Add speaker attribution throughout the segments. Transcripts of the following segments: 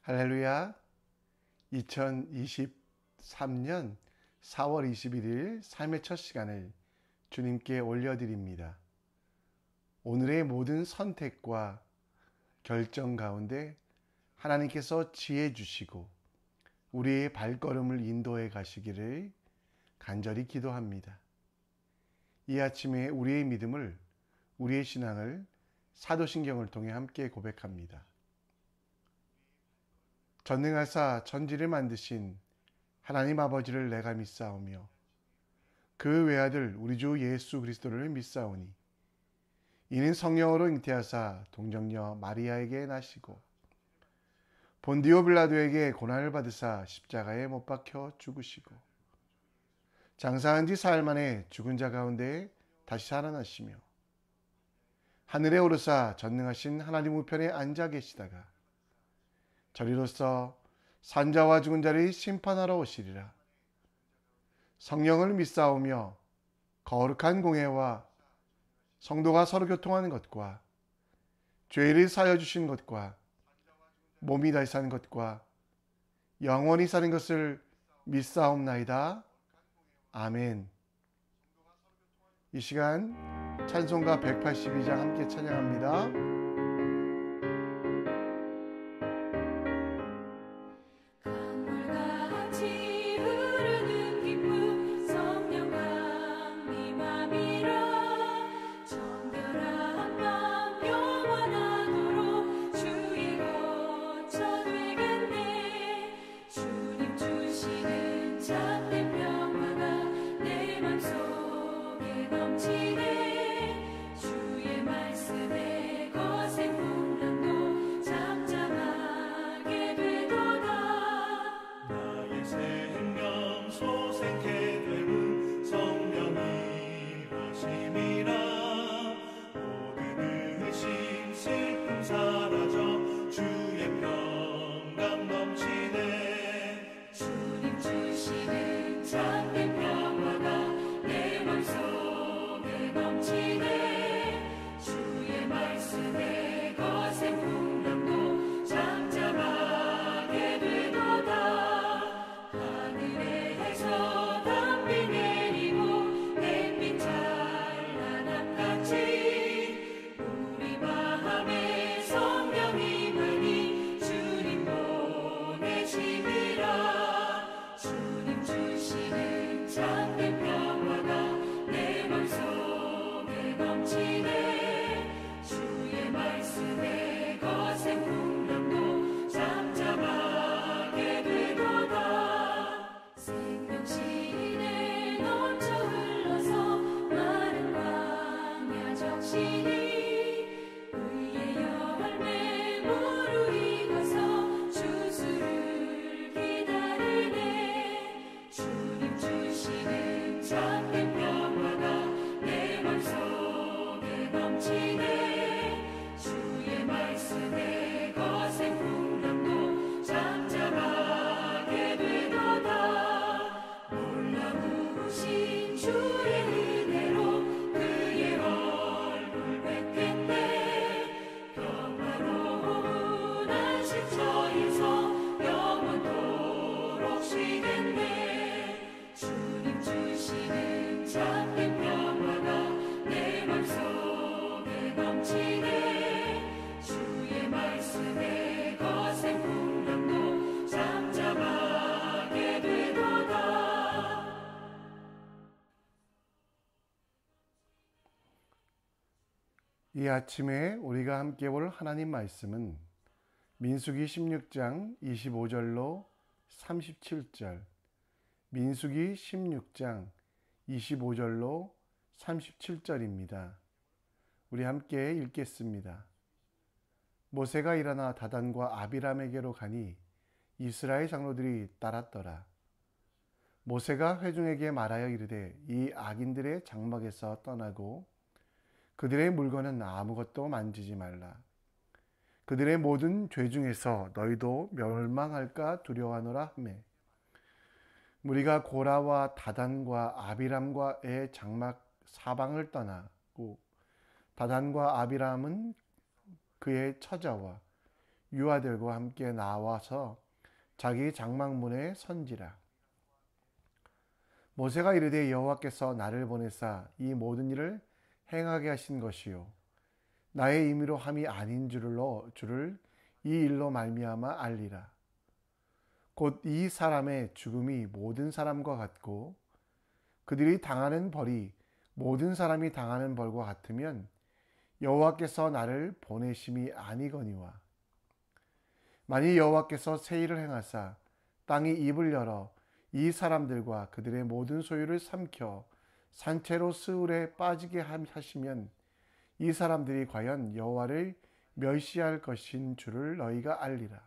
Speaker 1: 할렐루야. 2023년 4월 21일 삶의 첫 시간을 주님께 올려드립니다. 오늘의 모든 선택과 결정 가운데 하나님께서 지혜 주시고 우리의 발걸음을 인도해 가시기를 간절히 기도합니다. 이 아침에 우리의 믿음을, 우리의 신앙을 사도신경을 통해 함께 고백합니다. 전능하사 천지를 만드신 하나님 아버지를 내가 믿사오며 그 외아들 우리 주 예수 그리스도를 믿사오니 이는 성령으로 잉태하사 동정녀 마리아에게 나시고 본디오 빌라도에게 고난을 받으사 십자가에 못 박혀 죽으시고 장사한 지 사흘 만에 죽은 자 가운데 다시 살아나시며 하늘에 오르사 전능하신 하나님 우편에 앉아 계시다가 저리로서 산자와 죽은 자를 심판하러 오시리라. 성령을 믿사오며 거룩한 공회와 성도가 서로 교통하는 것과 죄를 사여 주신 것과 몸이 다시 사는 것과 영원히 사는 것을 믿사옵나이다. 아멘. 이 시간 찬송가 182장 함께 찬양합니다. 이 아침에 우리가 함께 볼 하나님 말씀은 민수기 16장 25절로 37절, 민수기 16장 25절로 37절입니다. 우리 함께 읽겠습니다. 모세가 일어나 다단과 아비람에게로 가니 이스라엘 장로들이 따랐더라. 모세가 회중에게 말하여 이르되 이 악인들의 장막에서 떠나고 그들의 물건은 아무것도 만지지 말라. 그들의 모든 죄 중에서 너희도 멸망할까 두려워하노라 하매 무리가 고라와 다단과 아비람과의 장막 사방을 떠나고 다단과 아비람은 그의 처자와 유아들과 함께 나와서 자기 장막문에 선지라. 모세가 이르되 여호와께서 나를 보내사 이 모든 일을 행하게 하신 것이요 나의 임의로 함이 아닌 줄을 이 일로 말미암아 알리라. 곧 이 사람의 죽음이 모든 사람과 같고 그들이 당하는 벌이 모든 사람이 당하는 벌과 같으면 여호와께서 나를 보내심이 아니거니와. 만일 여호와께서 새 일을 행하사 땅이 입을 열어 이 사람들과 그들의 모든 소유를 삼켜 산채로 스울에 빠지게 하시면 이 사람들이 과연 여호와를 멸시할 것인 줄을 너희가 알리라.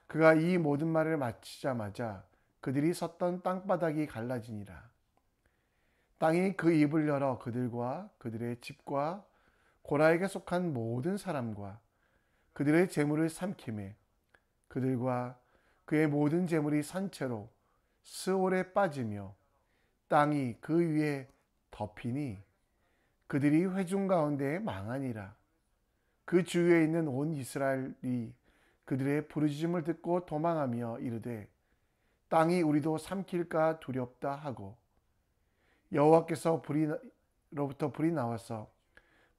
Speaker 1: 그가 이 모든 말을 마치자마자 그들이 섰던 땅바닥이 갈라지니라. 땅이 그 입을 열어 그들과 그들의 집과 고라에게 속한 모든 사람과 그들의 재물을 삼키매 그들과 그의 모든 재물이 산채로 스올에 빠지며 땅이 그 위에 덮이니 그들이 회중 가운데에 망하니라. 그 주위에 있는 온 이스라엘이 그들의 부르짖음을 듣고 도망하며 이르되 땅이 우리도 삼킬까 두렵다 하고 여호와께서 불로부터 불이 나와서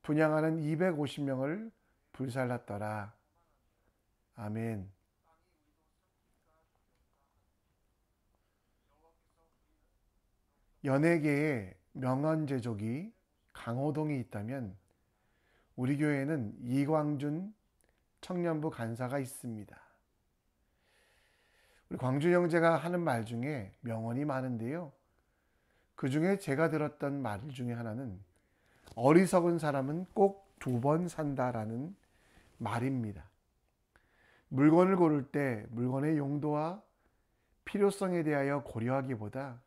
Speaker 1: 분향하는 250명을 불살랐더라. 아멘. 연예계에 명언제조기 강호동이 있다면 우리 교회에는 이광준 청년부 간사가 있습니다. 우리 광준 형제가 하는 말 중에 명언이 많은데요. 그 중에 제가 들었던 말 중에 하나는 어리석은 사람은 꼭 2번 산다라는 말입니다. 물건을 고를 때 물건의 용도와 필요성에 대하여 고려하기보다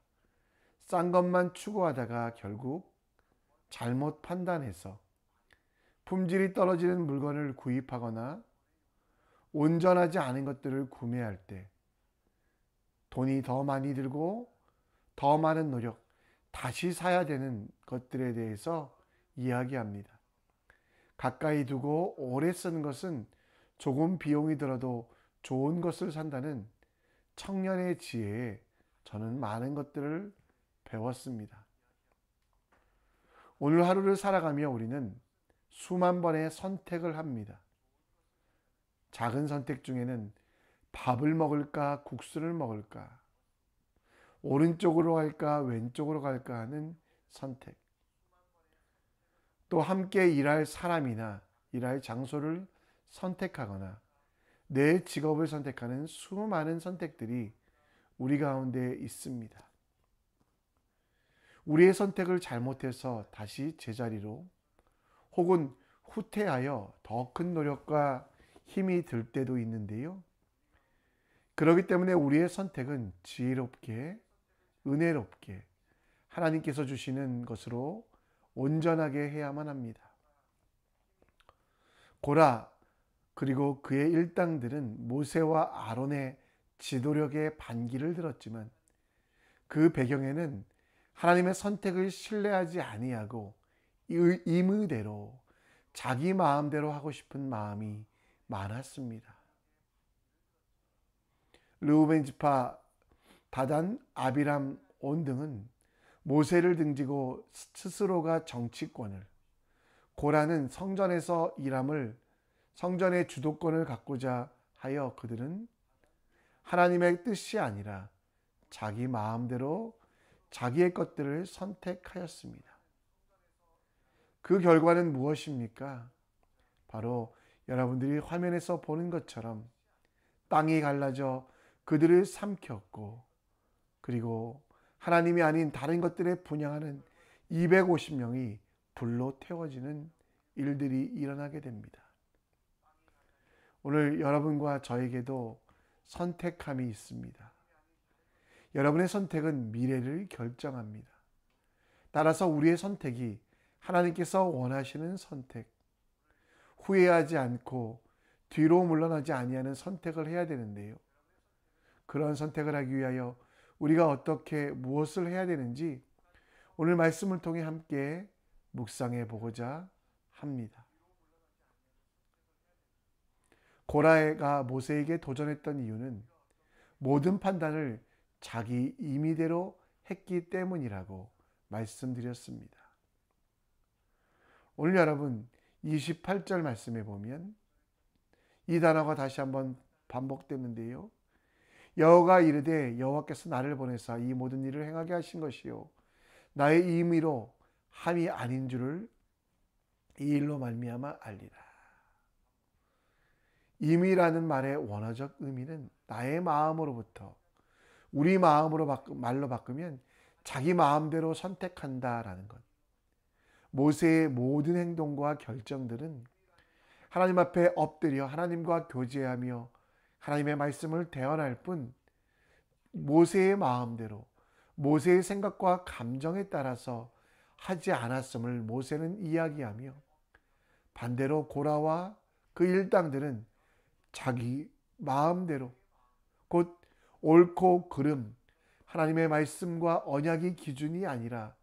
Speaker 1: 싼 것만 추구하다가 결국 잘못 판단해서 품질이 떨어지는 물건을 구입하거나 온전하지 않은 것들을 구매할 때 돈이 더 많이 들고 더 많은 노력, 다시 사야 되는 것들에 대해서 이야기합니다. 가까이 두고 오래 쓰는 것은 조금 비용이 들어도 좋은 것을 산다는 청년의 지혜에 저는 많은 것들을 배웠습니다. 오늘 하루를 살아가며 우리는 수만 번의 선택을 합니다. 작은 선택 중에는 밥을 먹을까 국수를 먹을까 오른쪽으로 갈까 왼쪽으로 갈까 하는 선택, 또 함께 일할 사람이나 일할 장소를 선택하거나 내 직업을 선택하는 수많은 선택들이 우리 가운데 있습니다. 우리의 선택을 잘못해서 다시 제자리로 혹은 후퇴하여 더 큰 노력과 힘이 들 때도 있는데요. 그렇기 때문에 우리의 선택은 지혜롭게 은혜롭게 하나님께서 주시는 것으로 온전하게 해야만 합니다. 고라 그리고 그의 일당들은 모세와 아론의 지도력에 반기를 들었지만 그 배경에는 하나님의 선택을 신뢰하지 아니하고 임의대로 자기 마음대로 하고 싶은 마음이 많았습니다. 르우벤 지파 다단, 아비람, 온 등은 모세를 등지고 스스로가 정치권을, 고라는 성전에서 일함을 성전의 주도권을 갖고자 하여 그들은 하나님의 뜻이 아니라 자기 마음대로 자기의 것들을 선택하였습니다. 그 결과는 무엇입니까? 바로 여러분들이 화면에서 보는 것처럼 땅이 갈라져 그들을 삼켰고 그리고 하나님이 아닌 다른 것들에 분향하는 250명이 불로 태워지는 일들이 일어나게 됩니다. 오늘 여러분과 저에게도 선택함이 있습니다. 여러분의 선택은 미래를 결정합니다. 따라서 우리의 선택이 하나님께서 원하시는 선택, 후회하지 않고 뒤로 물러나지 아니하는 선택을 해야 되는데요. 그런 선택을 하기 위하여 우리가 어떻게 무엇을 해야 되는지 오늘 말씀을 통해 함께 묵상해 보고자 합니다. 고라가 모세에게 도전했던 이유는 모든 판단을 자기 임의대로 했기 때문이라고 말씀드렸습니다. 오늘 여러분 28절 말씀에 보면 이 단어가 다시 한번 반복되는데요. 여호와가 이르되 여호와께서 나를 보내사 이 모든 일을 행하게 하신 것이요 나의 임의로 함이 아닌 줄을 이 일로 말미암아 알리라. 임의라는 말의 원어적 의미는 나의 마음으로부터 우리 마음으로 말로 바꾸면 자기 마음대로 선택한다라는 것. 모세의 모든 행동과 결정들은 하나님 앞에 엎드려 하나님과 교제하며 하나님의 말씀을 대언할 뿐 모세의 마음대로 모세의 생각과 감정에 따라서 하지 않았음을 모세는 이야기하며, 반대로 고라와 그 일당들은 자기 마음대로 곧 옳고 그름, 하나님의 말씀과 언약이 기준이 아니라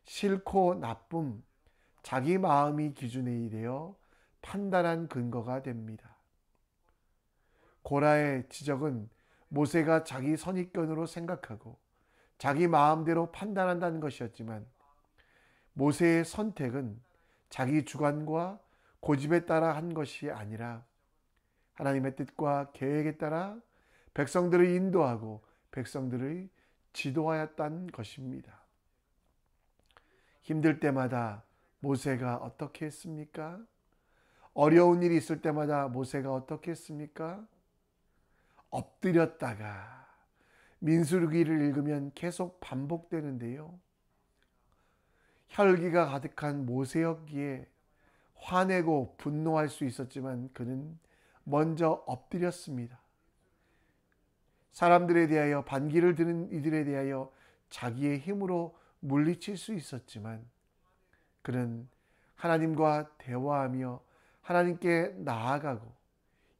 Speaker 1: 싫고 나쁨, 자기 마음이 기준이 되어 판단한 근거가 됩니다. 고라의 지적은 모세가 자기 선입견으로 생각하고 자기 마음대로 판단한다는 것이었지만, 모세의 선택은 자기 주관과 고집에 따라 한 것이 아니라 하나님의 뜻과 계획에 따라 백성들을 인도하고 백성들을 지도하였다는 것입니다. 힘들 때마다 모세가 어떻게 했습니까? 어려운 일이 있을 때마다 모세가 어떻게 했습니까? 엎드렸다가, 민수기를 읽으면 계속 반복되는데요. 혈기가 가득한 모세였기에 화내고 분노할 수 있었지만 그는 먼저 엎드렸습니다. 사람들에 대하여, 반기를 드는 이들에 대하여 자기의 힘으로 물리칠 수 있었지만 그는 하나님과 대화하며 하나님께 나아가고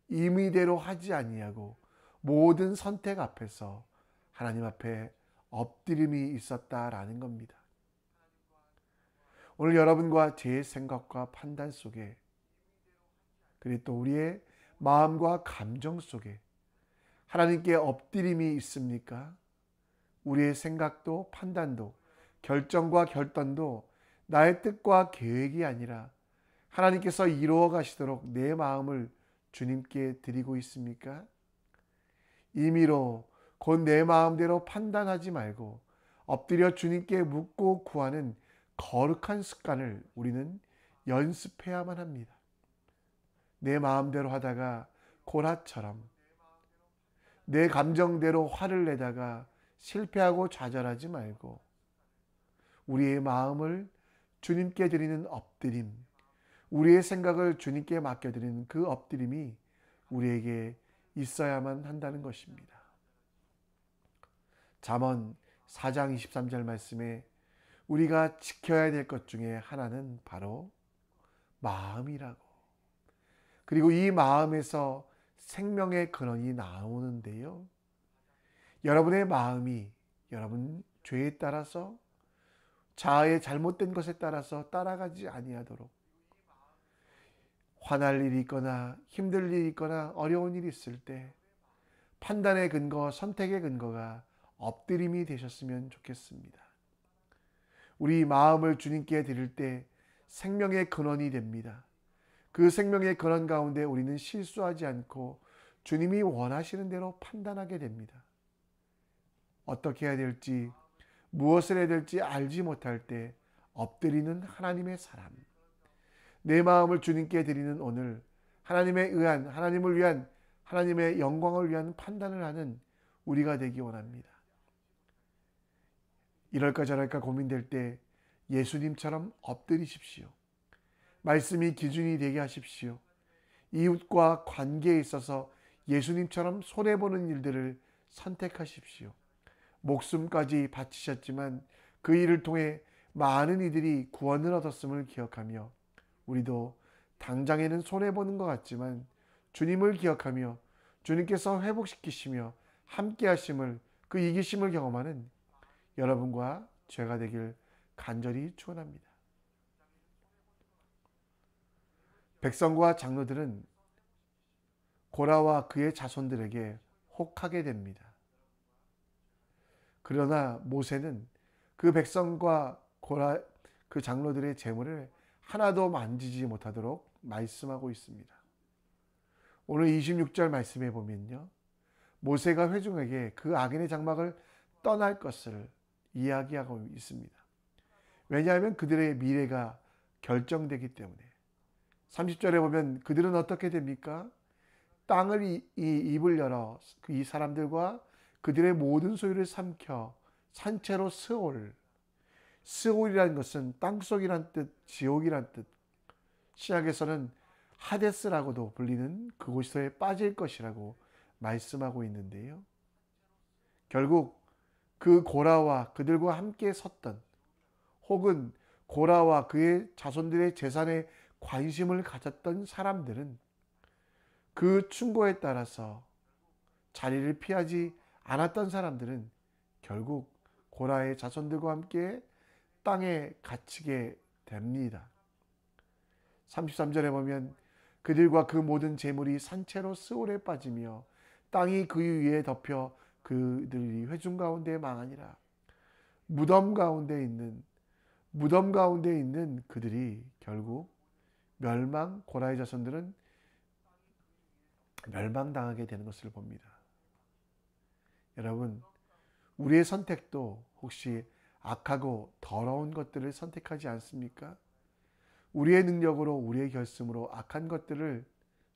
Speaker 1: 임의대로 하지 아니하고 모든 선택 앞에서 하나님 앞에 엎드림이 있었다라는 겁니다. 오늘 여러분과 제 생각과 판단 속에, 그리고 또 우리의 마음과 감정 속에 하나님께 엎드림이 있습니까? 우리의 생각도 판단도 결정과 결단도 나의 뜻과 계획이 아니라 하나님께서 이루어 가시도록 내 마음을 주님께 드리고 있습니까? 임의로 곧 내 마음대로 판단하지 말고 엎드려 주님께 묻고 구하는 거룩한 습관을 우리는 연습해야만 합니다. 내 마음대로 하다가 고라처럼 내 감정대로 화를 내다가 실패하고 좌절하지 말고 우리의 마음을 주님께 드리는 엎드림, 우리의 생각을 주님께 맡겨드리는 그 엎드림이 우리에게 있어야만 한다는 것입니다. 잠언 4장 23절 말씀에 우리가 지켜야 될 것 중에 하나는 바로 마음이라고. 그리고 이 마음에서 생명의 근원이 나오는데요. 여러분의 마음이 여러분 죄에 따라서, 자아의 잘못된 것에 따라서 따라가지 아니하도록, 화날 일이 있거나 힘들 일이 있거나 어려운 일이 있을 때 판단의 근거, 선택의 근거가 엎드림이 되셨으면 좋겠습니다. 우리 마음을 주님께 드릴 때 생명의 근원이 됩니다. 그 생명의 근원 가운데 우리는 실수하지 않고 주님이 원하시는 대로 판단하게 됩니다. 어떻게 해야 될지, 무엇을 해야 될지 알지 못할 때 엎드리는 하나님의 사람, 내 마음을 주님께 드리는 오늘 하나님에 의한, 하나님을 위한, 하나님의 영광을 위한 판단을 하는 우리가 되기 원합니다. 이럴까 저럴까 고민될 때 예수님처럼 엎드리십시오. 말씀이 기준이 되게 하십시오. 이웃과 관계에 있어서 예수님처럼 손해보는 일들을 선택하십시오. 목숨까지 바치셨지만 그 일을 통해 많은 이들이 구원을 얻었음을 기억하며, 우리도 당장에는 손해보는 것 같지만 주님을 기억하며 주님께서 회복시키시며 함께 하심을, 그 이기심을 경험하는 여러분과 제가 되길 간절히 축원합니다. 백성과 장로들은 고라와 그의 자손들에게 혹하게 됩니다. 그러나 모세는 그 백성과 고라 그 장로들의 재물을 하나도 만지지 못하도록 말씀하고 있습니다. 오늘 26절 말씀에 보면요, 모세가 회중에게 그 악인의 장막을 떠날 것을 이야기하고 있습니다. 왜냐하면 그들의 미래가 결정되기 때문에. 30절에 보면 그들은 어떻게 됩니까? 땅을 입을 열어 이 사람들과 그들의 모든 소유를 삼켜 산채로 스올이라는 것은 땅속이란 뜻, 지옥이란 뜻. 신약에서는 하데스라고도 불리는 그곳에 빠질 것이라고 말씀하고 있는데요. 결국 그 고라와 그들과 함께 섰던, 혹은 고라와 그의 자손들의 재산에 관심을 가졌던 사람들은 그 충고에 따라서 자리를 피하지 않았던 사람들은 결국 고라의 자손들과 함께 땅에 갇히게 됩니다. 33절에 보면 그들과 그 모든 재물이 산채로 스올에 빠지며 땅이 그 위에 덮여 그들이 회중 가운데 망하니라. 무덤 가운데 있는 그들이 결국 고라의 자손들은 멸망당하게 되는 것을 봅니다. 여러분, 우리의 선택도 혹시 악하고 더러운 것들을 선택하지 않습니까? 우리의 능력으로, 우리의 결심으로 악한 것들을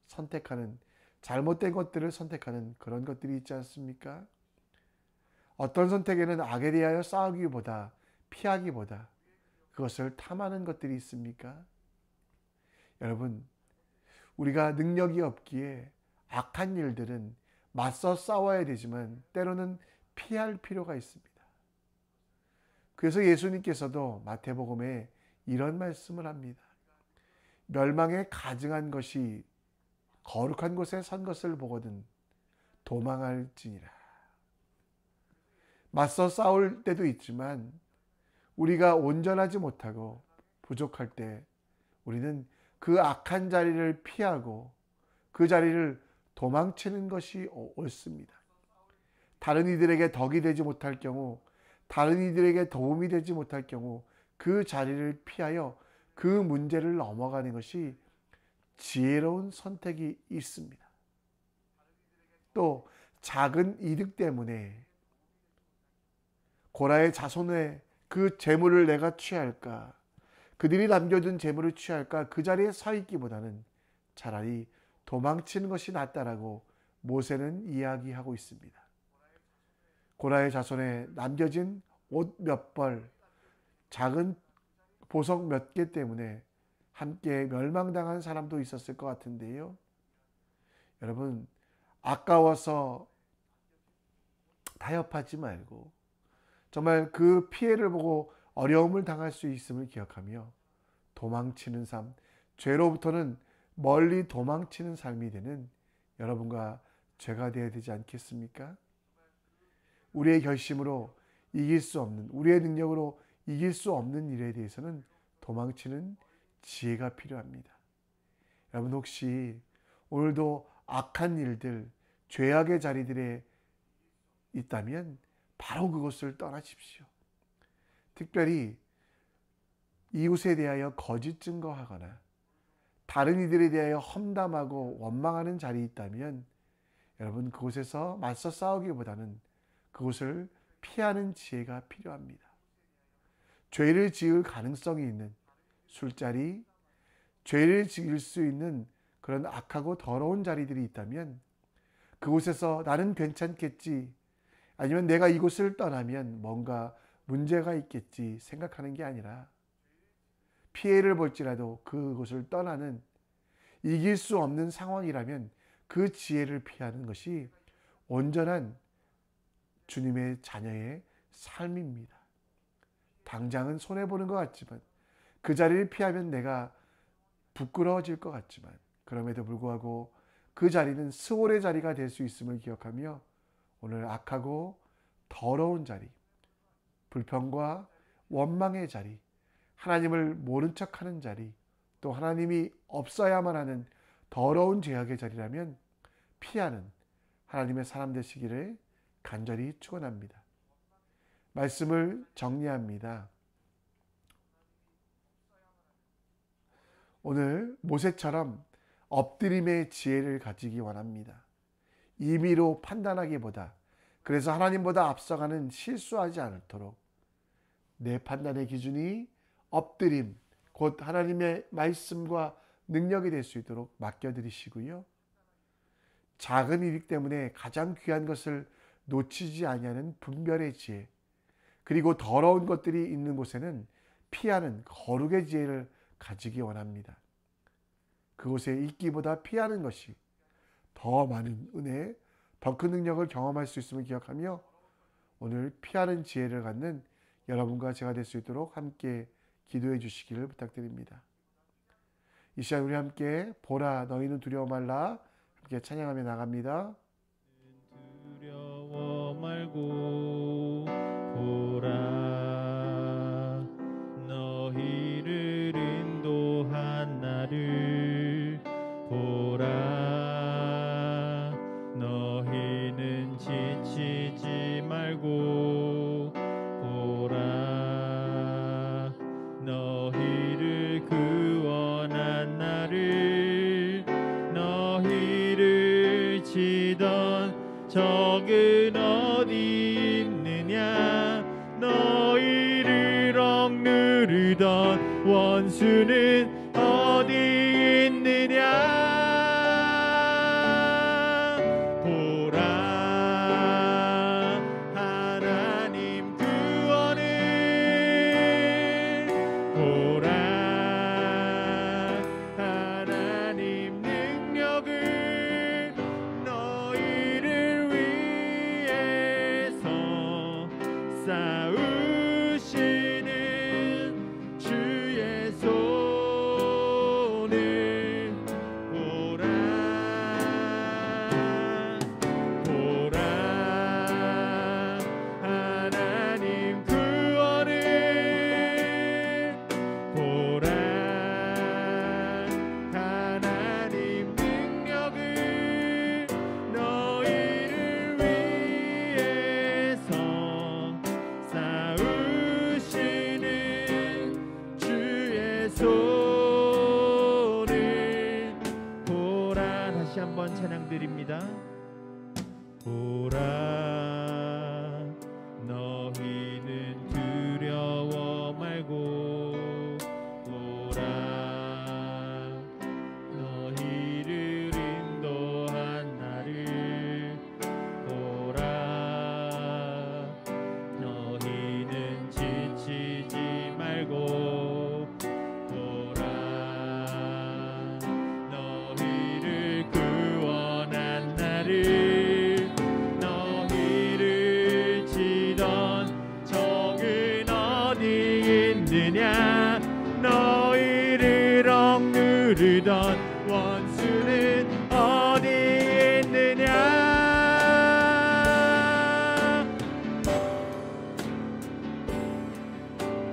Speaker 1: 선택하는, 잘못된 것들을 선택하는 그런 것들이 있지 않습니까? 어떤 선택에는 악에 대하여 싸우기보다, 피하기보다 그것을 탐하는 것들이 있습니까? 여러분, 우리가 능력이 없기에 악한 일들은 맞서 싸워야 되지만 때로는 피할 필요가 있습니다. 그래서 예수님께서도 마태복음에 이런 말씀을 합니다. 멸망에 가증한 것이 거룩한 곳에 선 것을 보거든 도망할지니라. 맞서 싸울 때도 있지만 우리가 온전하지 못하고 부족할 때 우리는 그 악한 자리를 피하고 그 자리를 도망치는 것이 옳습니다. 다른 이들에게 덕이 되지 못할 경우, 다른 이들에게 도움이 되지 못할 경우 그 자리를 피하여 그 문제를 넘어가는 것이 지혜로운 선택이 있습니다. 또 작은 이득 때문에 고라의 자손의 그 재물을 내가 취할까, 그들이 남겨둔 재물을 취할까, 그 자리에 서 있기보다는 차라리 도망치는 것이 낫다라고 모세는 이야기하고 있습니다. 고라의 자손에 남겨진 옷 몇 벌, 작은 보석 몇 개 때문에 함께 멸망당한 사람도 있었을 것 같은데요. 여러분, 아까워서 타협하지 말고 정말 그 피해를 보고 어려움을 당할 수 있음을 기억하며 도망치는 삶, 죄로부터는 멀리 도망치는 삶이 되는 여러분과 제가 되어야 되지 않겠습니까? 우리의 결심으로 이길 수 없는, 우리의 능력으로 이길 수 없는 일에 대해서는 도망치는 지혜가 필요합니다. 여러분, 혹시 오늘도 악한 일들, 죄악의 자리들에 있다면 바로 그것을 떠나십시오. 특별히 이웃에 대하여 거짓 증거하거나 다른 이들에 대하여 험담하고 원망하는 자리에 있다면 여러분, 그곳에서 맞서 싸우기보다는 그곳을 피하는 지혜가 필요합니다. 죄를 지을 가능성이 있는 술자리, 죄를 지을 수 있는 그런 악하고 더러운 자리들이 있다면 그곳에서 나는 괜찮겠지, 아니면 내가 이곳을 떠나면 뭔가 문제가 있겠지 생각하는 게 아니라 피해를 볼지라도 그곳을 떠나는, 이길 수 없는 상황이라면 그 지혜를 피하는 것이 온전한 주님의 자녀의 삶입니다. 당장은 손해보는 것 같지만, 그 자리를 피하면 내가 부끄러워질 것 같지만, 그럼에도 불구하고 그 자리는 스올의 자리가 될 수 있음을 기억하며 오늘 악하고 더러운 자리, 불평과 원망의 자리, 하나님을 모른 척하는 자리, 또 하나님이 없어야만 하는 더러운 죄악의 자리라면 피하는 하나님의 사람 되시기를 간절히 축원합니다. 말씀을 정리합니다. 오늘 모세처럼 엎드림의 지혜를 가지기 원합니다. 임의로 판단하기보다, 그래서 하나님보다 앞서가는 실수하지 않도록 내 판단의 기준이 엎드림, 곧 하나님의 말씀과 능력이 될 수 있도록 맡겨드리시고요. 작은 일이기 때문에 가장 귀한 것을 놓치지 아니하는 분별의 지혜, 그리고 더러운 것들이 있는 곳에는 피하는 거룩의 지혜를 가지기 원합니다. 그곳에 있기보다 피하는 것이 더 많은 은혜, 더 큰 능력을 경험할 수 있음을 기억하며 오늘 피하는 지혜를 갖는 여러분과 제가 될 수 있도록 함께 기도해 주시기를 부탁드립니다. 이 시간 우리 함께 보라 너희는 두려워 말라 함께 찬양하며 나갑니다.
Speaker 2: 두려워 말고 보라 너희를 인도한 나를 보라 너희는 지치지 말고 보라 너희를 구원한 나를 너희를 치던 적은 어디 있느냐 너희를 억누르던 원수는 어디 있느냐 보라 하나님 구원을 보라 하나님 능력을 너희를 위해서 싸우시는 주의 손을 보라 보라 하나님 구원을 보라 하나님 능력을 너희를 위해서 싸우시는 주의 손을 보라. 다시 한번 찬양드립니다. 보라 너희는 두려워 말고 보라 너희를 인도한 나를 보라 너희는 지치지 말고 보라 너희를 구원한 나를 너희를 치던 적은 어디 있느냐 너희를 억누르던 원수는 어디 있느냐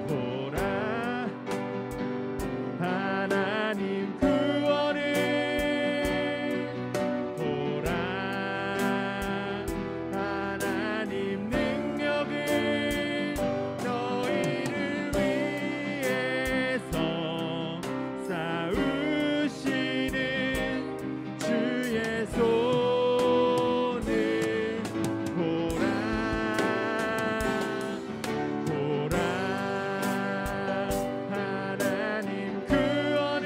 Speaker 2: 보라 하나님 구원을 보라 하나님 능력을 너희를 위해서 싸우시는 주의 손을 보라 보라 하나님 구원을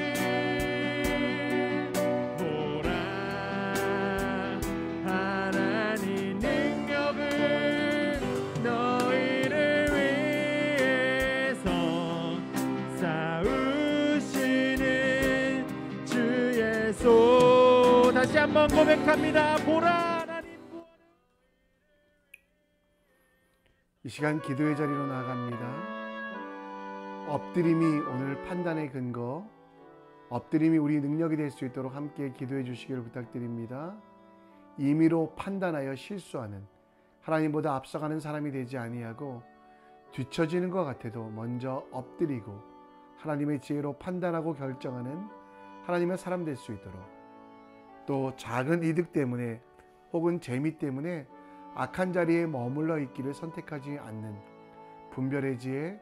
Speaker 2: 보라 하나님 능력을 너희를 위해서 싸우시는 주의 손. 다시 한번 고백합니다. 보라 하나님 구원을.
Speaker 1: 이 시간 기도의 자리로 나아갑니다. 엎드림이 오늘 판단의 근거, 엎드림이 우리 능력이 될 수 있도록 함께 기도해 주시기를 부탁드립니다. 임의로 판단하여 실수하는 하나님보다 앞서가는 사람이 되지 아니하고 뒤처지는 것 같아도 먼저 엎드리고 하나님의 지혜로 판단하고 결정하는 하나님의 사람 될 수 있도록 또 작은 이득 때문에 혹은 재미 때문에 악한 자리에 머물러 있기를 선택하지 않는 분별의 지혜,